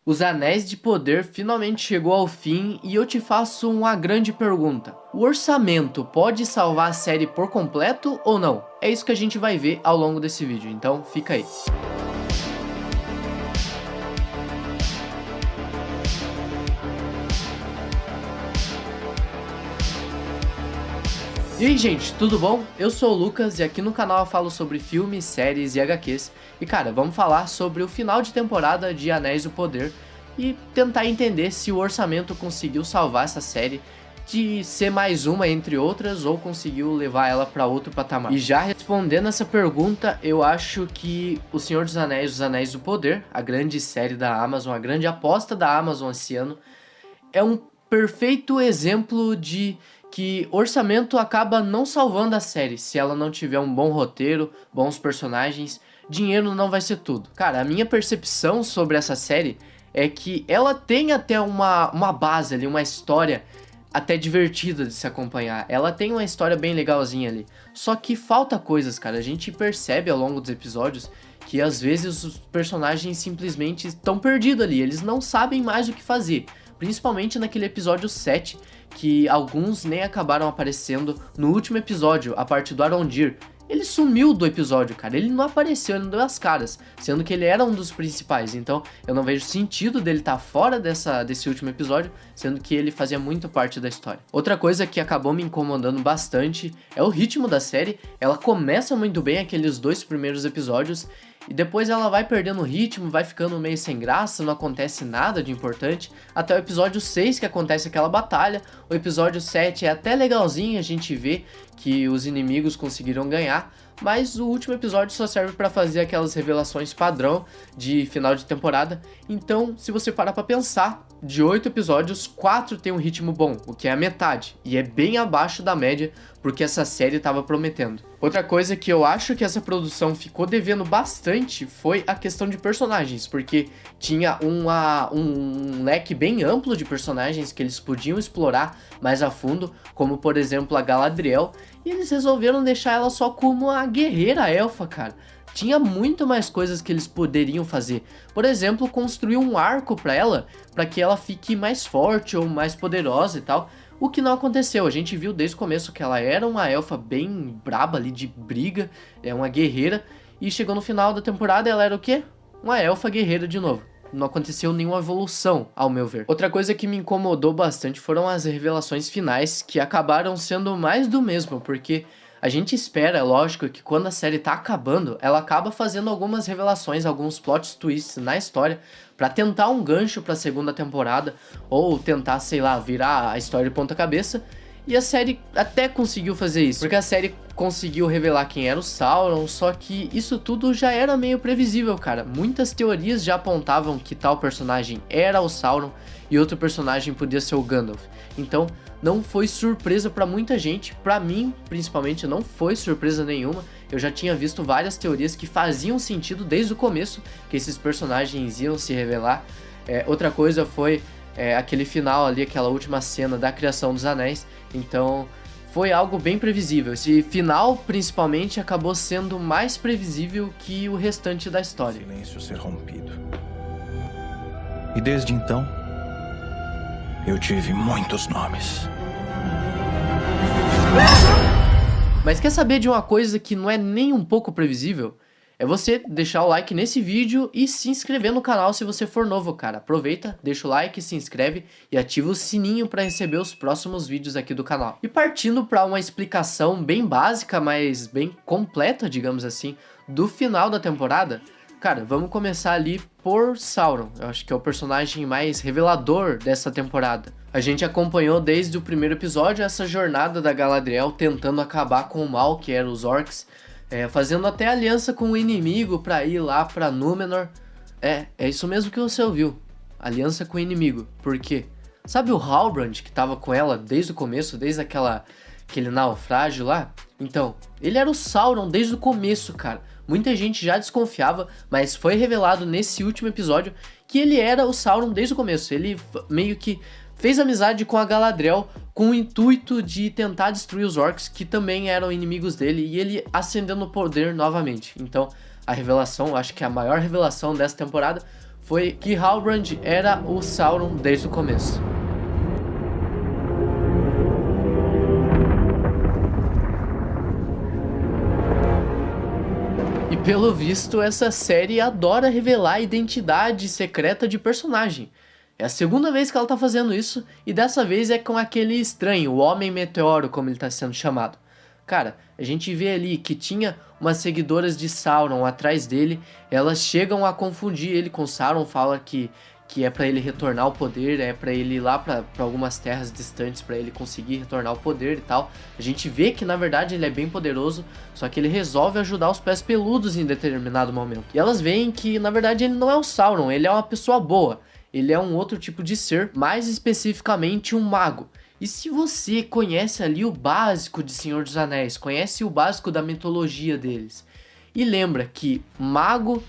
Os Anéis de Poder finalmente chegou ao fim e eu te faço uma grande pergunta. O orçamento pode salvar a série por completo ou não? É isso que a gente vai ver ao longo desse vídeo, então fica aí. E aí gente, tudo bom? Eu sou o Lucas e aqui no canal eu falo sobre filmes, séries e HQs. E cara, vamos falar sobre o final de temporada de Anéis do Poder e tentar entender se o orçamento conseguiu salvar essa série de ser mais uma entre outras ou conseguiu levar ela para outro patamar. E já respondendo essa pergunta, eu acho que O Senhor dos Anéis, Os Anéis do Poder, a grande série da Amazon, a grande aposta da Amazon esse ano, é um perfeito exemplo de que orçamento acaba não salvando a série. Se ela não tiver um bom roteiro, bons personagens, dinheiro não vai ser tudo. Cara, a minha percepção sobre essa série é que ela tem até uma base ali, uma história até divertida de se acompanhar. Ela tem uma história bem legalzinha ali. Só que falta coisas, cara. A gente percebe ao longo dos episódios que às vezes os personagens simplesmente estão perdidos ali. Eles não sabem mais o que fazer. Principalmente naquele episódio 7, que alguns nem acabaram aparecendo no último episódio, a parte do Arondir. Ele sumiu do episódio, cara, ele não apareceu, ele não deu as caras, sendo que ele era um dos principais, então eu não vejo sentido dele estar fora desse último episódio, sendo que ele fazia muito parte da história. Outra coisa que acabou me incomodando bastante é o ritmo da série. Ela começa muito bem aqueles 2 primeiros episódios, e depois ela vai perdendo o ritmo, vai ficando meio sem graça, não acontece nada de importante, até o episódio 6 que acontece aquela batalha. O episódio 7 é até legalzinho, a gente vê que os inimigos conseguiram ganhar, mas o último episódio só serve para fazer aquelas revelações padrão de final de temporada. Então, se você parar para pensar, de 8 episódios, 4 tem um ritmo bom, o que é a metade, e é bem abaixo da média porque essa série estava prometendo. Outra coisa que eu acho que essa produção ficou devendo bastante foi a questão de personagens, porque tinha um leque bem amplo de personagens que eles podiam explorar mais a fundo, como por exemplo a Galadriel, e eles resolveram deixar ela só como a guerreira elfa, cara. Tinha muito mais coisas que eles poderiam fazer. Por exemplo, construir um arco pra ela, pra que ela fique mais forte ou mais poderosa e tal. O que não aconteceu, a gente viu desde o começo que ela era uma elfa bem braba ali de briga, é uma guerreira. E chegou no final da temporada ela era o quê? Uma elfa guerreira de novo. Não aconteceu nenhuma evolução, ao meu ver. Outra coisa que me incomodou bastante foram as revelações finais, que acabaram sendo mais do mesmo, porque a gente espera, lógico, que quando a série tá acabando, ela acaba fazendo algumas revelações, alguns plot twists na história, pra tentar um gancho pra segunda temporada, ou tentar, sei lá, virar a história de ponta cabeça. E a série até conseguiu fazer isso, porque a série conseguiu revelar quem era o Sauron, só que isso tudo já era meio previsível, cara. Muitas teorias já apontavam que tal personagem era o Sauron e outro personagem podia ser o Gandalf. Então, não foi surpresa pra muita gente, pra mim, principalmente, não foi surpresa nenhuma. Eu já tinha visto várias teorias que faziam sentido desde o começo, que esses personagens iam se revelar. Outra coisa foi aquele final ali, aquela última cena da criação dos anéis, então foi algo bem previsível. Esse final, principalmente, acabou sendo mais previsível que o restante da história. Silêncio ser rompido. E desde então, eu tive muitos nomes. Mas quer saber de uma coisa que não é nem um pouco previsível? É você deixar o like nesse vídeo e se inscrever no canal se você for novo, cara. Aproveita, deixa o like, se inscreve e ativa o sininho para receber os próximos vídeos aqui do canal. E partindo para uma explicação bem básica, mas bem completa, digamos assim, do final da temporada, cara, vamos começar ali por Sauron. Eu acho que é o personagem mais revelador dessa temporada. A gente acompanhou desde o primeiro episódio essa jornada da Galadriel tentando acabar com o mal que eram os orcs, fazendo até aliança com o inimigo pra ir lá pra Númenor. É isso mesmo que você ouviu. Aliança com o inimigo. Por quê? Sabe o Halbrand que tava com ela desde o começo, desde aquele naufrágio lá? Então, ele era o Sauron desde o começo, cara. Muita gente já desconfiava, mas foi revelado nesse último episódio que ele era o Sauron desde o começo. Ele meio que fez amizade com a Galadriel com o intuito de tentar destruir os orcs, que também eram inimigos dele, e ele ascendendo no poder novamente. Então, a revelação, acho que a maior revelação dessa temporada foi que Halbrand era o Sauron desde o começo. E pelo visto, essa série adora revelar a identidade secreta de personagem. É a segunda vez que ela tá fazendo isso, e dessa vez é com aquele estranho, o Homem Meteoro, como ele tá sendo chamado. Cara, a gente vê ali que tinha umas seguidoras de Sauron atrás dele, elas chegam a confundir ele com Sauron, fala que é pra ele retornar o poder, é pra ele ir lá pra algumas terras distantes pra ele conseguir retornar o poder e tal. A gente vê que na verdade ele é bem poderoso, só que ele resolve ajudar os Pés Peludos em determinado momento. E elas veem que na verdade ele não é o Sauron, ele é uma pessoa boa, ele é um outro tipo de ser, mais especificamente um mago. E se você conhece ali o básico de Senhor dos Anéis, conhece o básico da mitologia deles, e lembra que mago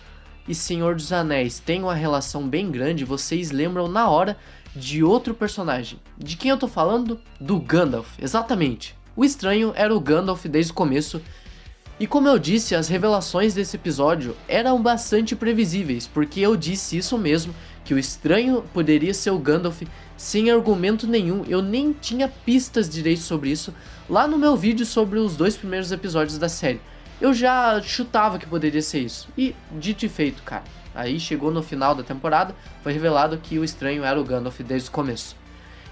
e Senhor dos Anéis têm uma relação bem grande, vocês lembram na hora de outro personagem. De quem eu tô falando? Do Gandalf, exatamente. O estranho era o Gandalf desde o começo, e como eu disse, as revelações desse episódio eram bastante previsíveis, porque eu disse isso mesmo, que o estranho poderia ser o Gandalf sem argumento nenhum. Eu nem tinha pistas direitas sobre isso lá no meu vídeo sobre os 2 primeiros episódios da série. Eu já chutava que poderia ser isso. E dito e feito, cara. Aí chegou no final da temporada, foi revelado que o estranho era o Gandalf desde o começo.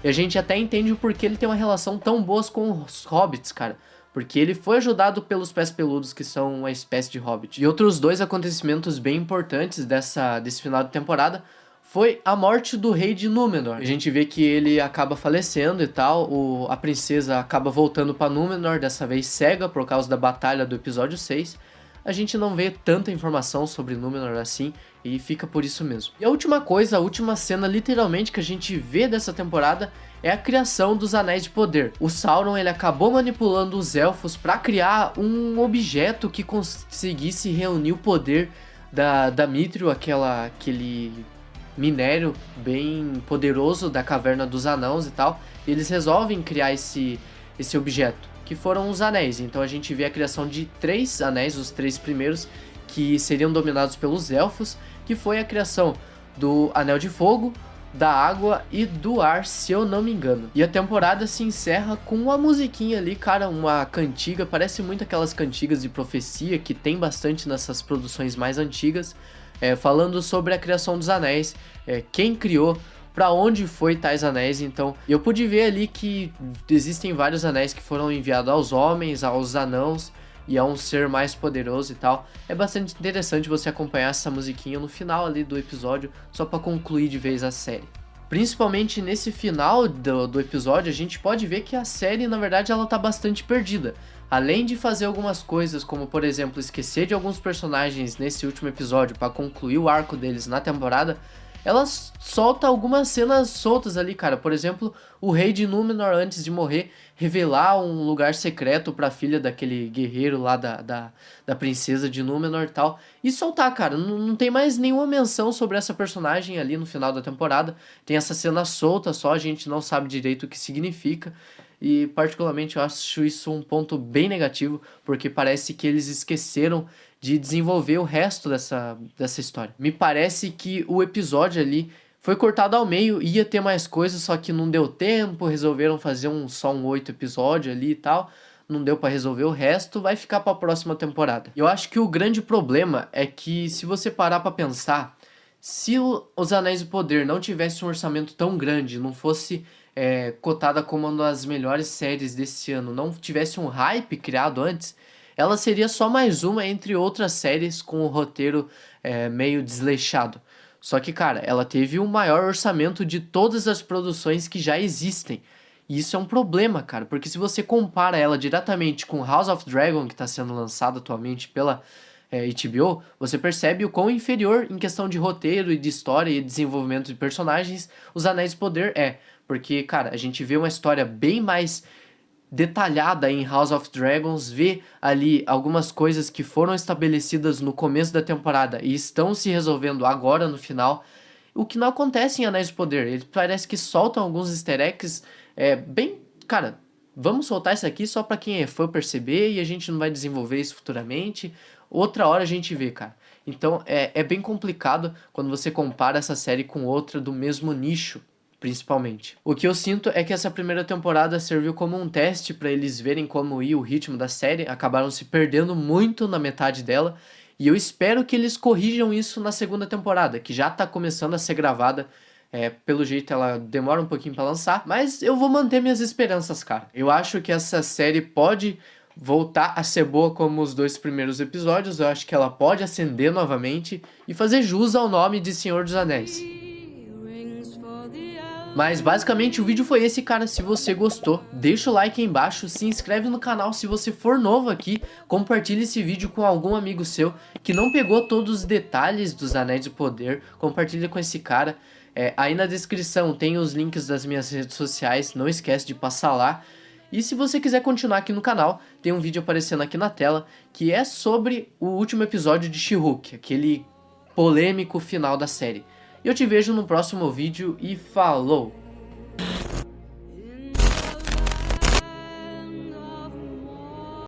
E a gente até entende o porquê ele tem uma relação tão boa com os hobbits, cara. Porque ele foi ajudado pelos Pés Peludos, que são uma espécie de hobbit. E outros 2 acontecimentos bem importantes desse final de temporada foi a morte do rei de Númenor. A gente vê que ele acaba falecendo e tal, a princesa acaba voltando pra Númenor, dessa vez cega por causa da batalha do episódio 6. A gente não vê tanta informação sobre Númenor assim, e fica por isso mesmo. E a última coisa, a última cena literalmente que a gente vê dessa temporada é a criação dos Anéis de Poder. O Sauron ele acabou manipulando os elfos para criar um objeto que conseguisse reunir o poder da Mithril, aquele minério bem poderoso da Caverna dos Anãos e tal. E eles resolvem criar esse objeto, que foram os anéis. Então a gente vê a criação de 3 anéis, os 3 primeiros, que seriam dominados pelos elfos, que foi a criação do Anel de Fogo, da Água e do Ar, se eu não me engano. E a temporada se encerra com uma musiquinha ali, cara, uma cantiga, parece muito aquelas cantigas de profecia que tem bastante nessas produções mais antigas, falando sobre a criação dos anéis, quem criou, para onde foi tais anéis. Então eu pude ver ali que existem vários anéis que foram enviados aos homens, aos anãos e a um ser mais poderoso e tal. É bastante interessante você acompanhar essa musiquinha no final ali do episódio, só para concluir de vez a série. Principalmente nesse final do episódio, a gente pode ver que a série, na verdade, ela tá bastante perdida. Além de fazer algumas coisas, como por exemplo, esquecer de alguns personagens nesse último episódio para concluir o arco deles na temporada, ela solta algumas cenas soltas ali, cara. Por exemplo, o rei de Númenor, antes de morrer, revelar um lugar secreto pra filha daquele guerreiro lá da princesa de Númenor e tal. E soltar, cara. Não tem mais nenhuma menção sobre essa personagem ali no final da temporada. Tem essa cena solta só, a gente não sabe direito o que significa. E particularmente eu acho isso um ponto bem negativo, porque parece que eles esqueceram de desenvolver o resto dessa história. Me parece que o episódio ali foi cortado ao meio, ia ter mais coisas, só que não deu tempo, resolveram fazer só um 8 episódio ali e tal, não deu pra resolver o resto, vai ficar pra próxima temporada. Eu acho que o grande problema é que, se você parar pra pensar, se os Anéis do Poder não tivesse um orçamento tão grande, não fosse cotada como uma das melhores séries desse ano, não tivesse um hype criado antes, ela seria só mais uma entre outras séries com o roteiro meio desleixado. Só que, cara, ela teve o maior orçamento de todas as produções que já existem. E isso é um problema, cara, porque se você compara ela diretamente com House of Dragon, que está sendo lançado atualmente pela HBO, você percebe o quão inferior em questão de roteiro e de história e desenvolvimento de personagens Os Anéis do Poder é. Porque, cara, a gente vê uma história bem mais detalhada em House of Dragons, vê ali algumas coisas que foram estabelecidas no começo da temporada e estão se resolvendo agora no final, o que não acontece em Anéis do Poder. Ele parece que soltam alguns easter eggs bem... Cara, vamos soltar isso aqui só pra quem é fã perceber e a gente não vai desenvolver isso futuramente. Outra hora a gente vê, cara. Então é bem complicado quando você compara essa série com outra do mesmo nicho, principalmente. O que eu sinto é que essa primeira temporada serviu como um teste para eles verem como ia o ritmo da série, acabaram se perdendo muito na metade dela, e eu espero que eles corrijam isso na segunda temporada, que já tá começando a ser gravada. Pelo jeito ela demora um pouquinho pra lançar, mas eu vou manter minhas esperanças, cara. Eu acho que essa série pode voltar a ser boa como os 2 primeiros episódios, eu acho que ela pode ascender novamente e fazer jus ao nome de Senhor dos Anéis. Mas basicamente o vídeo foi esse, cara. Se você gostou, deixa o like aí embaixo, se inscreve no canal se você for novo aqui, compartilha esse vídeo com algum amigo seu que não pegou todos os detalhes dos Anéis do Poder, compartilha com esse cara. Aí na descrição tem os links das minhas redes sociais, não esquece de passar lá. E se você quiser continuar aqui no canal, tem um vídeo aparecendo aqui na tela que é sobre o último episódio de She-Hulk, aquele polêmico final da série. Eu te vejo no próximo vídeo e falou!